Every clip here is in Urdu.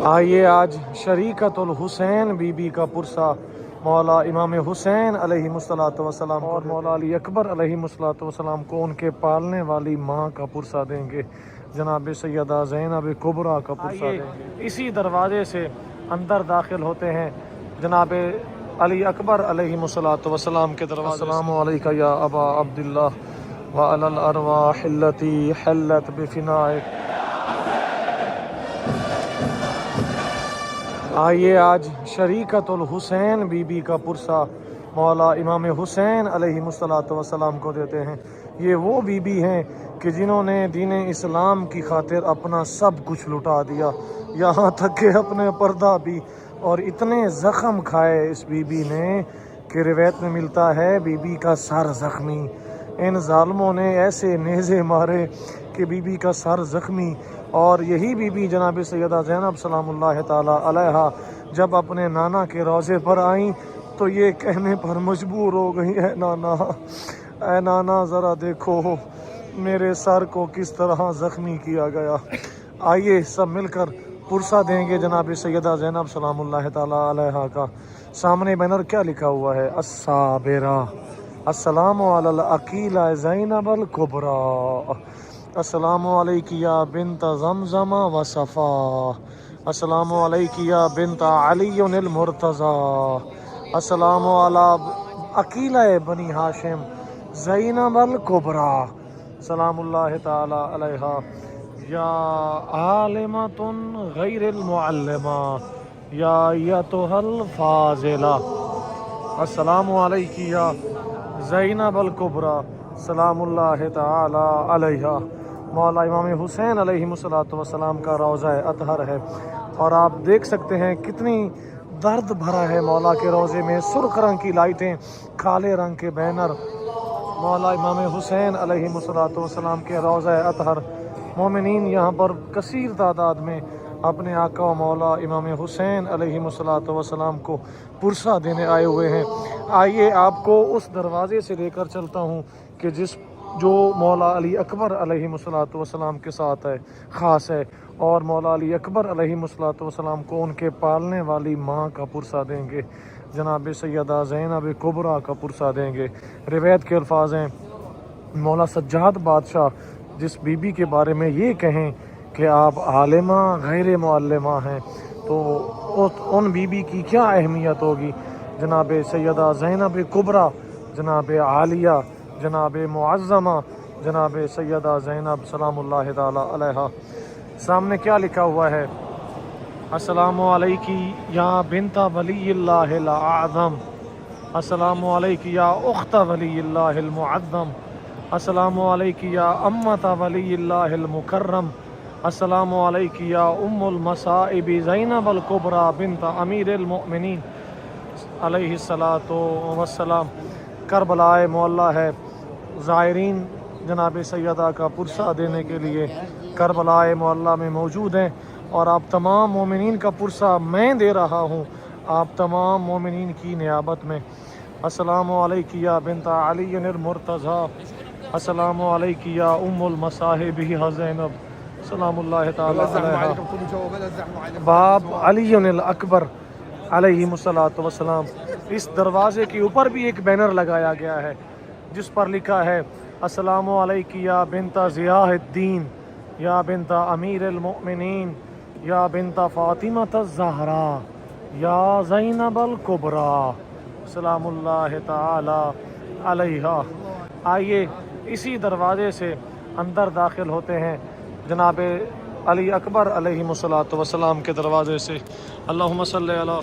آئیے آج شریکۃ الحسین بی بی کا پرسہ مولا امام حسین علیہ الصلوۃ والسلام اور مولا علی اکبر علیہ الصلوۃ والسلام کو ان کے پالنے والی ماں کا پرسہ دیں گے، جناب سیدہ زینب کبریٰ کا پرسہ دیں گے۔ اسی دروازے سے اندر داخل ہوتے ہیں جناب علی اکبر علیہ الصلوۃ والسلام کے دروازے۔ السلام علیکم یا ابا عبداللہ وعلی الارواح التی حلت بفنائک۔ آئیے آج شریکۃ الحسین بی بی کا پرسہ مولا امام حسین علیہ الصلوۃ والسلام کو دیتے ہیں۔ یہ وہ بی بی ہیں کہ جنہوں نے دین اسلام کی خاطر اپنا سب کچھ لٹا دیا، یہاں تک کہ اپنے پردہ بھی، اور اتنے زخم کھائے اس بی بی نے کہ روایت میں ملتا ہے بی بی کا سر زخمی۔ ان ظالموں نے ایسے نیزے مارے کہ بی بی کا سر زخمی، اور یہی بی بی جناب سیدہ زینب سلام اللہ تعالی علیہا جب اپنے نانا کے روضے پر آئیں تو یہ کہنے پر مجبور ہو گئی، اے نانا ذرا دیکھو میرے سر کو کس طرح زخمی کیا گیا۔ آئیے سب مل کر پرسہ دیں گے جناب سیدہ زینب سلام اللہ تعالی علیہا کا۔ سامنے بینر کیا لکھا ہوا ہے؟ الصابرہ، السلام علی العقیلہ زینب الکبریٰ، السلام علیک یا بنت زمزم و صفا، السلام علیک یا بنت علی المرتضی، السلام علی عقیلہ بنی ہاشم زینب الکبریٰ سلام اللہ تعالی علیہا، یا عالمۃ غیر المعلمہ یا ایتھا الفاضلہ، السلام علیک یا زینب الکبریٰ سلام اللہ تعالی علیہا۔ مولا امام حسین علیہ الصلوۃ والسلام کا روضہ اطہر ہے، اور آپ دیکھ سکتے ہیں کتنی درد بھرا ہے مولا کے روضے میں۔ سرخ رنگ کی لائٹیں، کالے رنگ کے بینر، مولا امام حسین علیہ الصلوۃ والسلام کے روضہ اطہر۔ مومنین یہاں پر کثیر تعداد میں اپنے آقا و مولا امام حسین علیہ الصلوۃ والسلام کو پرسہ دینے آئے ہوئے ہیں۔ آئیے آپ کو اس دروازے سے لے کر چلتا ہوں کہ جو مولا علی اکبر علیہ الصلوۃ والسلام کے ساتھ ہے، خاص ہے، اور مولا علی اکبر علیہ الصلوۃ والسلام کو ان کے پالنے والی ماں کا پرسہ دیں گے، جناب سیدہ زینب کبریٰ کا پرسہ دیں گے۔ روایت کے الفاظ ہیں، مولا سجاد بادشاہ جس بی بی کے بارے میں یہ کہیں کہ آپ عالمہ غیر معلمہ ہیں تو ان بی بی کی کیا اہمیت ہوگی؟ جناب سیدہ زینب کبریٰ، جناب عالیہ، جناب معظمہ، جناب سیدہ زینب سلام اللہ تعالی علیہا۔ سامنے کیا لکھا ہوا ہے؟ السلام علیک یا بنت ولی اللہ الاعظم، السلام علیک یا اخت ولی اللہ المعظم، السلام علیک یا امت ولی اللہ المکرم، السلام علیک یا ام المصائب زینب الکبریٰ بنت امیر المؤمنین علیہ الصلاۃ والسلام۔ کربلا معلیٰ ہے، زائرین جناب سیدہ کا پرسہ دینے کے لیے کربلا معلیٰ میں موجود ہیں، اور آپ تمام مومنین کا پرسہ میں دے رہا ہوں، آپ تمام مومنین کی نیابت میں۔ السلام علیک یا بنت علی المرتضی، السلام علیک یا ام المصاحب زینب سلام اللہ تعالی علیہا۔ باب علی الاکبر علیہ الصلوۃ والسلام۔ اس دروازے کے اوپر بھی ایک بینر لگایا گیا ہے جس پر لکھا ہے السلام علیک یا بنت ضیاء الدین، یا بنت امیر المؤمنین، یا بنت فاطمہ الزہراء، یا زینب الکبریٰ سلام اللہ تعالی علیہا۔ آئیے اسی دروازے سے اندر داخل ہوتے ہیں جناب علی اکبر علیہ الصلوۃ والسلام کے دروازے سے۔ اللہم صلی علی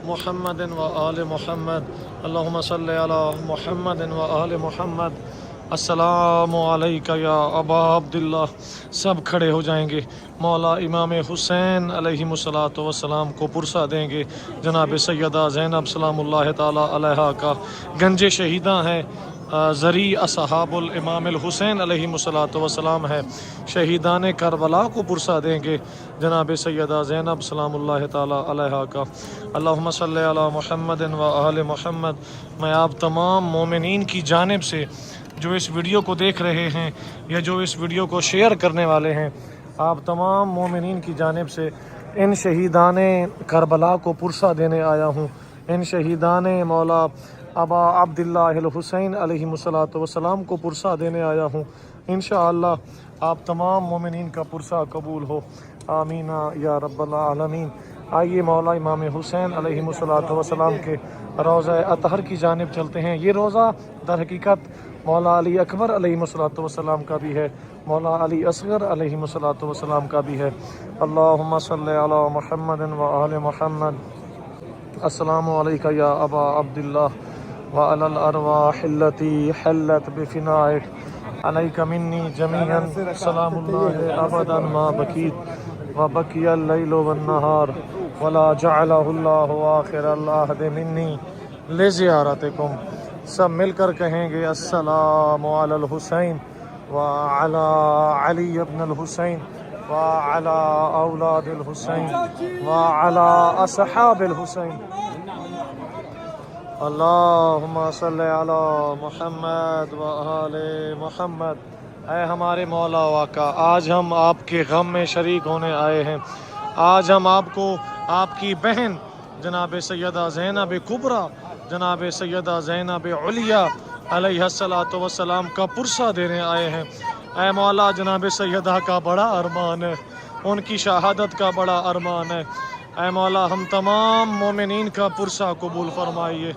محمد و آل محمد، اللہم صلی علی محمد و آل محمد۔ السلام علیک یا ابا عبداللہ۔ سب کھڑے ہو جائیں گے، مولا امام حسین علیہ الصلوۃ والسلام کو پرسہ دیں گے، جناب سیدہ زینب سلام اللہ تعالی علیہا کا۔ گنج شہیداں ہیں، زرعی اصحاب الامام الحسین علیہ الصلوۃ والسلام ہے، شہیدان کربلا کو پرسہ دیں گے، جناب سیدہ زینب سلام اللہ تعالی علیہا کا۔ اللہم صلی علی محمد و آل محمد۔ میں آپ تمام مومنین کی جانب سے جو اس ویڈیو کو دیکھ رہے ہیں یا جو اس ویڈیو کو شیئر کرنے والے ہیں، آپ تمام مومنین کی جانب سے ان شہیدان کربلا کو پرسہ دینے آیا ہوں، ان شہیدان مولا ابا عبداللہ الحسین علیہ السلام کو پرسہ دینے آیا ہوں۔ انشاءاللہ آپ تمام مومنین کا پرسہ قبول ہو، آمین یا رب العالمین۔ آئیے مولا امام حسین علیہ السلام کے روضہ اطہر کی جانب چلتے ہیں۔ یہ روضہ در حقیقت مولا علی اکبر علیہ السلام کا بھی ہے، مولا علی اصغر علیہ السلام کا بھی ہے۔ اللہم صلی علی محمد و آل محمد۔ السلام علیکہ یا ابا عبداللہ وعلی الارواح التي حلت بفنائک، علیک منی جمیعا سلام اللہ ابدا ما بکیت وبکی اللیل والنہار ولا جعلہ اللہ آخر العہد منی لزیارتکم۔ سب مل کر کہیں گے السلام علی الحسین وعلی علی ابن الحسین وعلی اولاد الحسین وعلی اصحاب الحسین۔ اللہم صلی علی محمد وآل محمد۔ اے ہمارے مولا و آقا، آج ہم آپ کے غم میں شریک ہونے آئے ہیں۔ آج ہم آپ کو آپ کی بہن جناب سیدہ زینب کبریٰ، جناب سیدہ زینب علیہ علیہ السلام کا پرسہ دینے آئے ہیں۔ اے مولا، جناب سیدہ کا بڑا ارمان ہے، ان کی شہادت کا بڑا ارمان ہے۔ اے مولا، ہم تمام مومنین کا پرسہ قبول فرمائیے،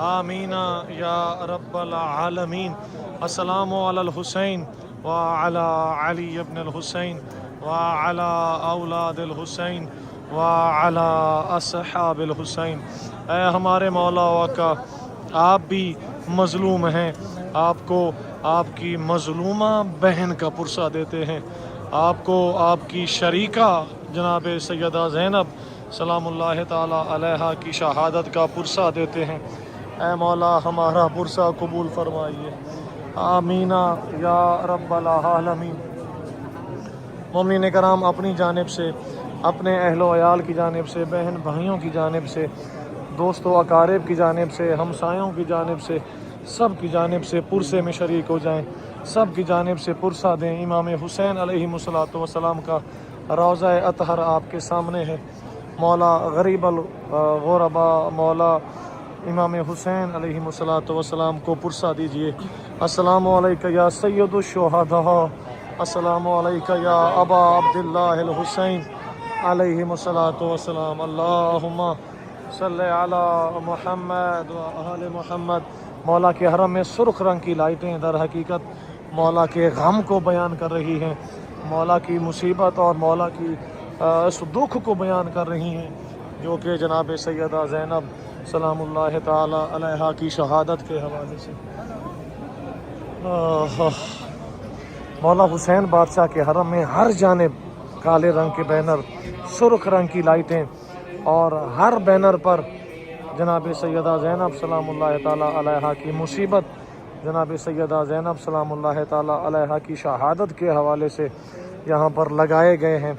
آمین یا رب العالمین۔ السلام علی الحسین وعلی علی ابن الحسین وعلی اولاد الحسین وعلی اصحاب الحسین۔ اے ہمارے مولا و آقا، آپ بھی مظلوم ہیں، آپ کو آپ کی مظلومہ بہن کا پرسہ دیتے ہیں، آپ کو آپ کی شریکہ جناب سیدہ زینب سلام اللہ تعالی علیہا کی شہادت کا پرسہ دیتے ہیں۔ اے مولا، ہمارا پرسہ قبول فرمائیے، آمین یا رب العالمین۔ مومنین کرام، اپنی جانب سے، اپنے اہل و عیال کی جانب سے، بہن بھائیوں کی جانب سے، دوست و اقارب کی جانب سے، ہمسایوں کی جانب سے، سب کی جانب سے پرسے میں شریک ہو جائیں، سب کی جانب سے پرسہ دیں۔ امام حسین علیہ السلام کا روضہ اطہر آپ کے سامنے ہے۔ مولا غریب الغربا مولا امام حسین علیہ السلام کو پرسہ دیجیے۔ السلام علیکہ یا سید الشہداء، السلام علیکہ یا ابا عبداللہ الحسین علیہ السلام۔ اللہم صلی علی محمد و آل محمد۔ مولا کے حرم میں سرخ رنگ کی لائٹیں در حقیقت مولا کے غم کو بیان کر رہی ہیں، مولا کی مصیبت اور مولا کی اس دکھ کو بیان کر رہی ہیں، جو کہ جناب سیدہ زینب سلام اللہ تعالی علیہا کی شہادت کے حوالے سے۔ مولا حسین بادشاہ کے حرم میں ہر جانب کالے رنگ کے بینر، سرخ رنگ کی لائٹیں، اور ہر بینر پر جناب سیدہ زینب سلام اللہ تعالی علیہا کی مصیبت، جناب سیدہ زینب سلام اللہ تعالی علیہا کی شہادت کے حوالے سے یہاں پر لگائے گئے ہیں۔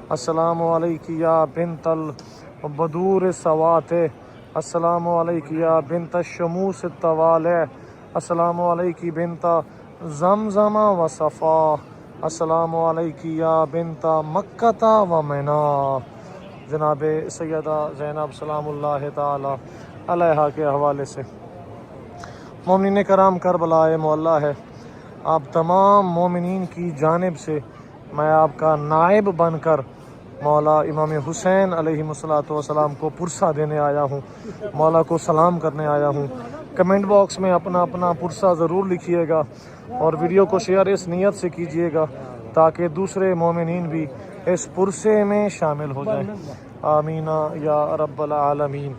السلام علیکہ یا بنت البدور سوات، السلام علیکہ یا بنت الشموس الطوالع، السلام علیکہ بنت زمزم و صفا، السلام علیکہ یا بنت مکہ و منا۔ جناب سیدہ زینب سلام اللہ تعالی علیہا کے حوالے سے۔ مومنین کرام، کربلا معلیٰ ہے، آپ تمام مومنین کی جانب سے میں آپ کا نائب بن کر مولا امام حسین علیہ السلام کو پرسہ دینے آیا ہوں، مولا کو سلام کرنے آیا ہوں۔ کمنٹ باکس میں اپنا اپنا پرسہ ضرور لکھیے گا، اور ویڈیو کو شیئر اس نیت سے کیجیے گا تاکہ دوسرے مومنین بھی اس پرسے میں شامل ہو جائیں، آمین یا رب العالمین۔